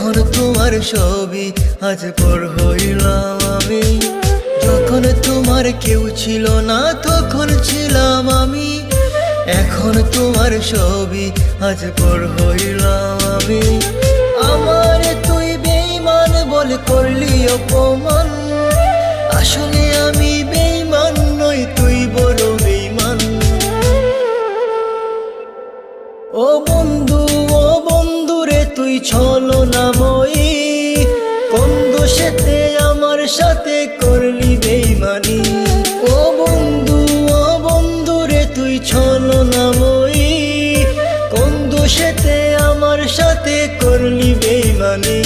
এখন তোমার ছবি আজ পর হইলাম আমি। যখন তোমার কেউ ছিল না তখন ছিলাম আমি। এখন তোমার ছবি আজ পর হইলাম আমি। আমার তুই বেঈমান বলে করলি অপমান, আসলে আমি বেঈমান নই, তুই বড় বেঈমান। ও বন্ধু রে তুই ছলনাময়ী, কোন দোষেতে আমার সাথে করলি বেঈমানি। ও বন্ধু রে তুই ছলনাময়ী, কোন দোষেতে আমার সাথে করলি বেঈমানি।